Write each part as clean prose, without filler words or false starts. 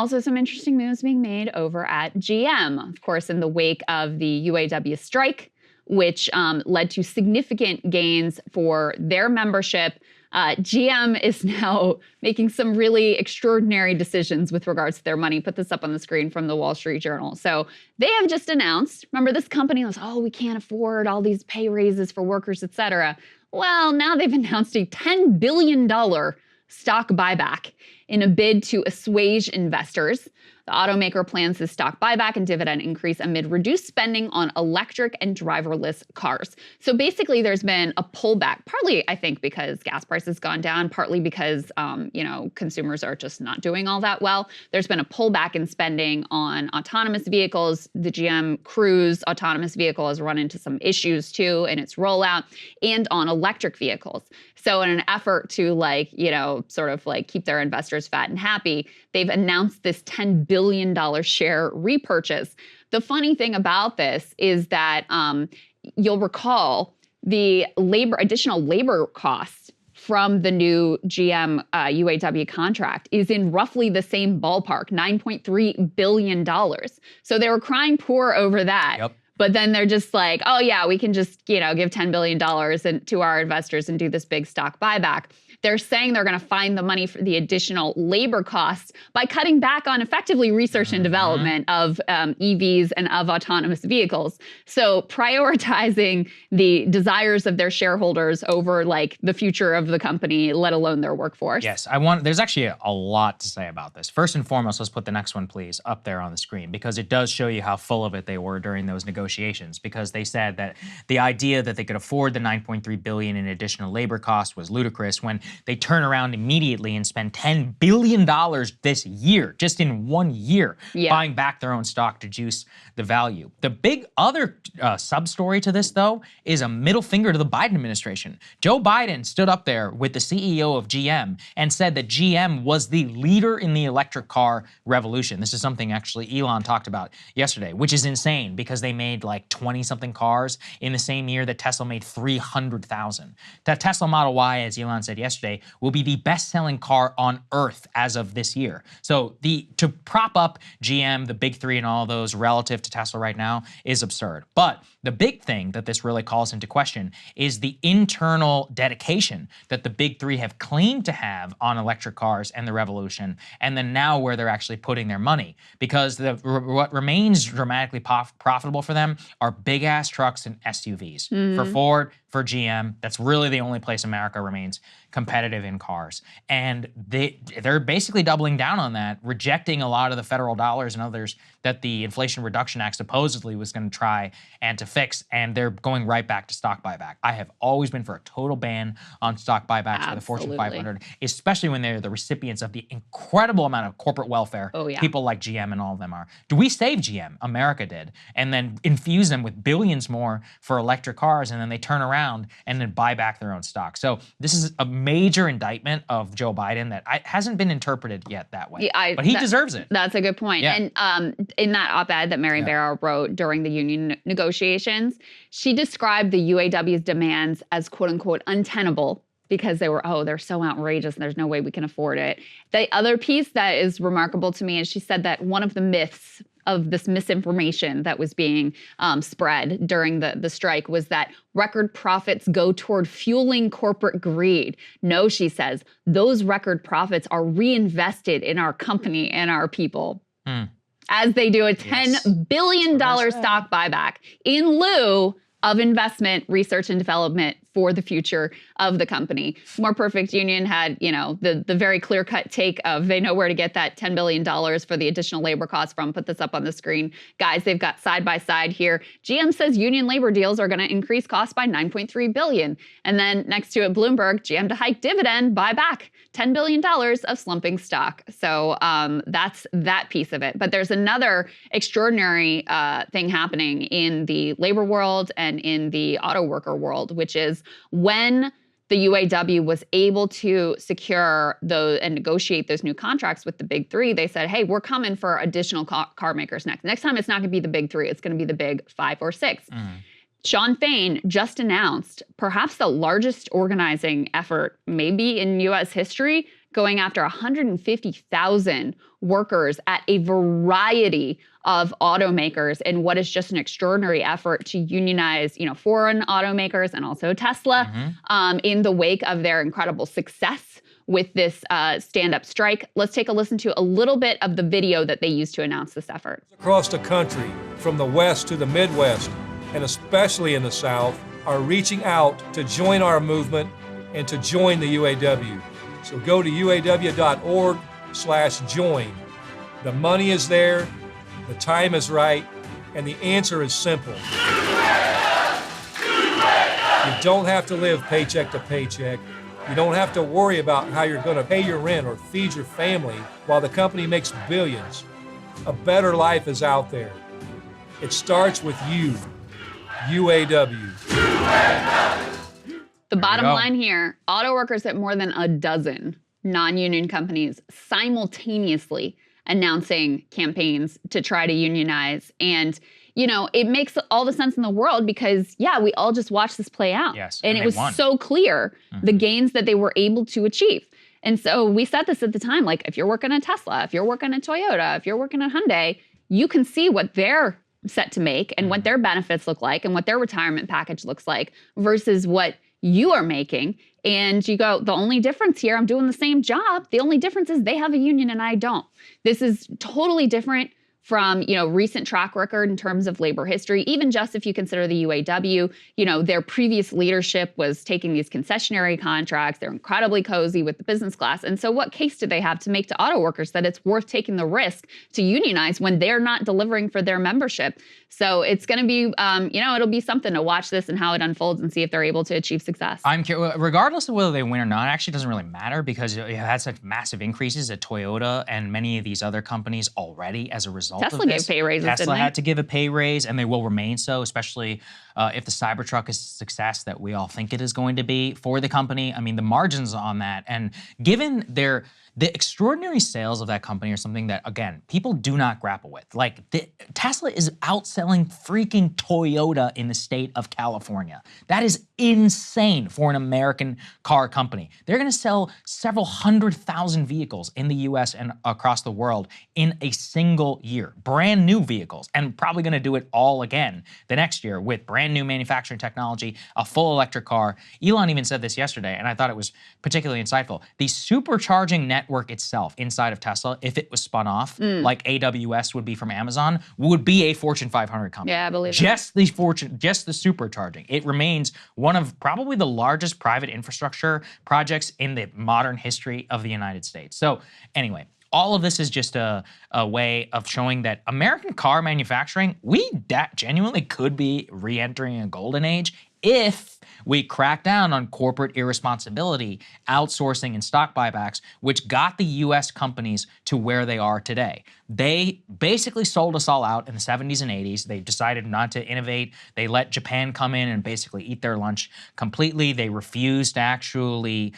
Also, some interesting moves being made over at GM, of course, in the wake of the UAW strike, which led to significant gains for their membership. GM is now making some really extraordinary decisions with regards to their money. Put this up on the screen from the Wall Street Journal. So they have just announced, remember this company was, oh, we can't afford all these pay raises for workers, et cetera. Well, now they've announced a $10 billion stock buyback in a bid to assuage investors. The automaker plans this stock buyback and dividend increase amid reduced spending on electric and driverless cars. So basically, there's been a pullback, partly, I think, because gas prices gone down, partly because, consumers are just not doing all that well. There's been a pullback in spending on autonomous vehicles. The GM Cruise autonomous vehicle has run into some issues, too, in its rollout, and on electric vehicles. So in an effort to keep their investors fat and happy, they've announced this $10 billion share repurchase. The funny thing about this is that you'll recall the additional labor costs from the new GM UAW contract is in roughly the same ballpark, $9.3 billion. So they were crying poor over that. Yep. But then they're just like, oh yeah, we can just, give $10 billion to our investors and do this big stock buyback. They're saying they're going to find the money for the additional labor costs by cutting back on effectively research and development of EVs and of autonomous vehicles. So prioritizing the desires of their shareholders over the future of the company, let alone their workforce. Yes, there's actually a lot to say about this. First and foremost, let's put the next one, please, up there on the screen, because it does show you how full of it they were during those negotiations, because they said that the idea that they could afford the $9.3 billion in additional labor costs was ludicrous when they turn around immediately and spend $10 billion this year, just in 1 year, buying back their own stock to juice the value. The big other sub-story to this, though, is a middle finger to the Biden administration. Joe Biden stood up there with the CEO of GM and said that GM was the leader in the electric car revolution. This is something actually Elon talked about yesterday, which is insane because they made 20-something cars in the same year that Tesla made 300,000. That Tesla Model Y, as Elon said yesterday, will be the best-selling car on Earth as of this year. So to prop up GM, the big three, and all those relative to Tesla right now is absurd. But the big thing that this really calls into question is the internal dedication that the big three have claimed to have on electric cars and the revolution, and then now where they're actually putting their money. Because what remains dramatically profitable for them are big-ass trucks and SUVs. For Ford, for GM, that's really the only place America remains competitive in cars. And they're basically doubling down on that, rejecting a lot of the federal dollars and others that the Inflation Reduction Act supposedly was going to try and to fix, and they're going right back to stock buyback. I have always been for a total ban on stock buybacks for the Fortune 500, especially when they're the recipients of the incredible amount of corporate welfare people like GM and all of them are. Do we save GM? America did. And then infuse them with billions more for electric cars, and then they turn around and then buy back their own stock. So this is a major indictment of Joe Biden that hasn't been interpreted yet that way. But he deserves it. That's a good point. Yeah. And in that op-ed that Mary Barra wrote during the union negotiations, she described the UAW's demands as quote unquote untenable because they're so outrageous and there's no way we can afford it. The other piece that is remarkable to me is she said that one of the myths of this misinformation that was being spread during the strike was that record profits go toward fueling corporate greed. No, she says, those record profits are reinvested in our company and our people. As they do a $10 billion stock buyback in lieu of investment, research, and development for the future of the company. More Perfect Union had, the very clear-cut take of they know where to get that $10 billion for the additional labor costs from. Put this up on the screen. Guys, they've got side by side here. GM says union labor deals are going to increase costs by $9.3 billion. And then next to it, Bloomberg, GM to hike dividend, buy back $10 billion of slumping stock. So that's that piece of it. But there's another extraordinary thing happening in the labor world and in the auto worker world, which is when the UAW was able to secure and negotiate those new contracts with the big three, they said, hey, we're coming for additional car makers next. Next time, it's not going to be the big three. It's going to be the big 5 or 6. Sean Fain just announced perhaps the largest organizing effort maybe in U.S. history going after 150,000 workers at a variety of automakers in what is just an extraordinary effort to unionize, foreign automakers and also Tesla in the wake of their incredible success with this stand-up strike. Let's take a listen to a little bit of the video that they used to announce this effort. Across the country, from the West to the Midwest, and especially in the South, are reaching out to join our movement and to join the UAW. So go to uaw.org/join. The money is there, the time is right, and the answer is simple. You don't have to live paycheck to paycheck. You don't have to worry about how you're going to pay your rent or feed your family while the company makes billions. A better life is out there. It starts with you, UAW. The bottom line here, auto workers at more than a dozen non-union companies simultaneously announcing campaigns to try to unionize. And, it makes all the sense in the world because, we all just watched this play out. Yes, and it was so clear the gains that they were able to achieve. And so we said this at the time, like if you're working at Tesla, if you're working at Toyota, if you're working at Hyundai, you can see what they're set to make and what their benefits look like and what their retirement package looks like versus what you are making. And you go, the only difference here, I'm doing the same job. The only difference is they have a union and I don't. This is totally different from, recent track record in terms of labor history, even just if you consider the UAW, their previous leadership was taking these concessionary contracts. They're incredibly cozy with the business class. And so what case do they have to make to auto workers that it's worth taking the risk to unionize when they're not delivering for their membership? So it's going to be, it'll be something to watch this and how it unfolds and see if they're able to achieve success. I'm curious, regardless of whether they win or not, it actually doesn't really matter because you had such massive increases at Toyota and many of these other companies already as a result Tesla of this. gave pay raises, Tesla didn't had to give a pay raise, and they will remain so, especially if the Cybertruck is a success that we all think it is going to be for the company. I mean, the margins on that, and given the extraordinary sales of that company are something that, again, people do not grapple with. Like, Tesla is outselling freaking Toyota in the state of California. That is insane for an American car company. They're going to sell several 100,000 vehicles in the US and across the world in a single year. Brand new vehicles, and probably going to do it all again the next year with brand new manufacturing technology, a full electric car. Elon even said this yesterday, and I thought it was particularly insightful. The supercharging network itself inside of Tesla, if it was spun off, like AWS would be from Amazon, would be a Fortune 500 company. Yeah, I believe just the supercharging. It remains one of probably the largest private infrastructure projects in the modern history of the United States. So anyway, all of this is just a way of showing that American car manufacturing, genuinely could be re-entering a golden age if we crack down on corporate irresponsibility, outsourcing, and stock buybacks, which got the US companies to where they are today. They basically sold us all out in the 70s and 80s. They decided not to innovate. They let Japan come in and basically eat their lunch completely. They refused to actually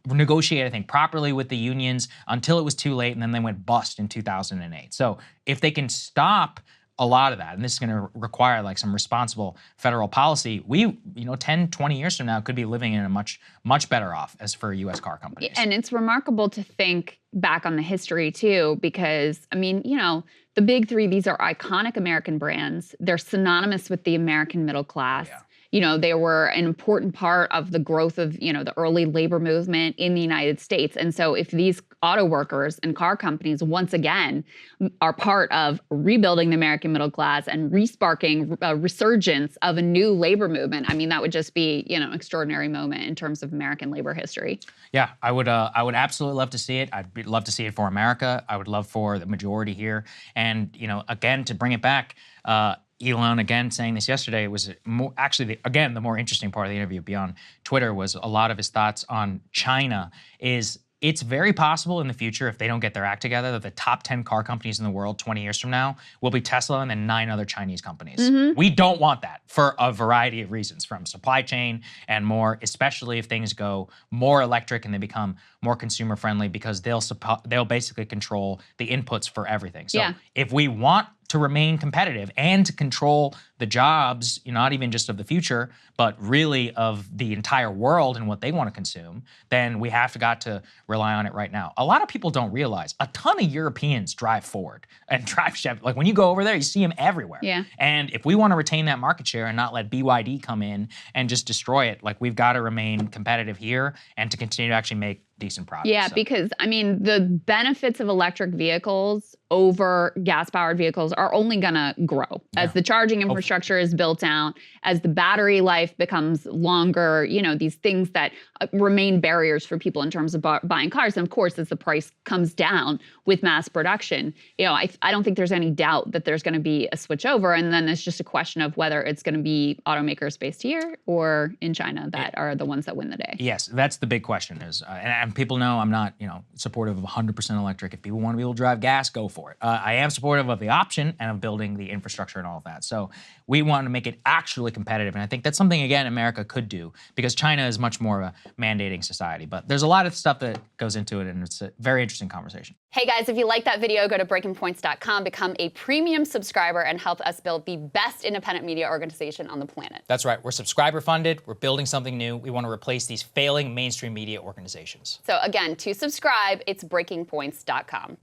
negotiate, I think, properly with the unions until it was too late, and then they went bust in 2008. So if they can stop a lot of that, and this is going to require like some responsible federal policy, we, 10, 20 years from now could be living in a much, much better off as for US car companies. And it's remarkable to think back on the history too, because the big three, these are iconic American brands. They're synonymous with the American middle class. Yeah. They were an important part of the growth of, the early labor movement in the United States. And so if these auto workers and car companies once again are part of rebuilding the American middle class and resparking a resurgence of a new labor movement, I mean, that would just be, an extraordinary moment in terms of American labor history. Yeah, I would absolutely love to see it. I'd love to see it for America. I would love for the majority here. And, again, to bring it back, Elon, again, saying this yesterday, was more, actually, the more interesting part of the interview beyond Twitter was a lot of his thoughts on China. It's very possible in the future, if they don't get their act together, that the top 10 car companies in the world 20 years from now will be Tesla and then 9 other Chinese companies. We don't want that for a variety of reasons, from supply chain and more, especially if things go more electric and they become more consumer friendly because they'll basically control the inputs for everything. So Yeah. if we want to remain competitive and to control the jobs, not even just of the future, but really of the entire world and what they want to consume, then we have got to rely on it right now. A lot of people don't realize a ton of Europeans drive Ford and drive Chevy. Like when you go over there, you see them everywhere. Yeah. And if we want to retain that market share and not let BYD come in and just destroy it, like we've got to remain competitive here and to continue to actually make decent products. Yeah, because I mean, the benefits of electric vehicles over gas-powered vehicles are only gonna grow as the charging infrastructure is built out, as the battery life becomes longer, these things that remain barriers for people in terms of buying cars. And of course, as the price comes down with mass production, I don't think there's any doubt that there's gonna be a switch over. And then it's just a question of whether it's gonna be automakers based here or in China that are the ones that win the day. Yes, that's the big question is, and people know I'm not, supportive of 100% electric. If people want to be able to drive gas, go for it. I am supportive of the option and of building the infrastructure and all of that. So we want to make it actually competitive. And I think that's something, again, America could do because China is much more of a mandating society. But there's a lot of stuff that goes into it, and it's a very interesting conversation. Hey guys, if you like that video, go to breakingpoints.com, become a premium subscriber, and help us build the best independent media organization on the planet. That's right. We're subscriber funded. We're building something new. We want to replace these failing mainstream media organizations. So again, to subscribe, it's breakingpoints.com.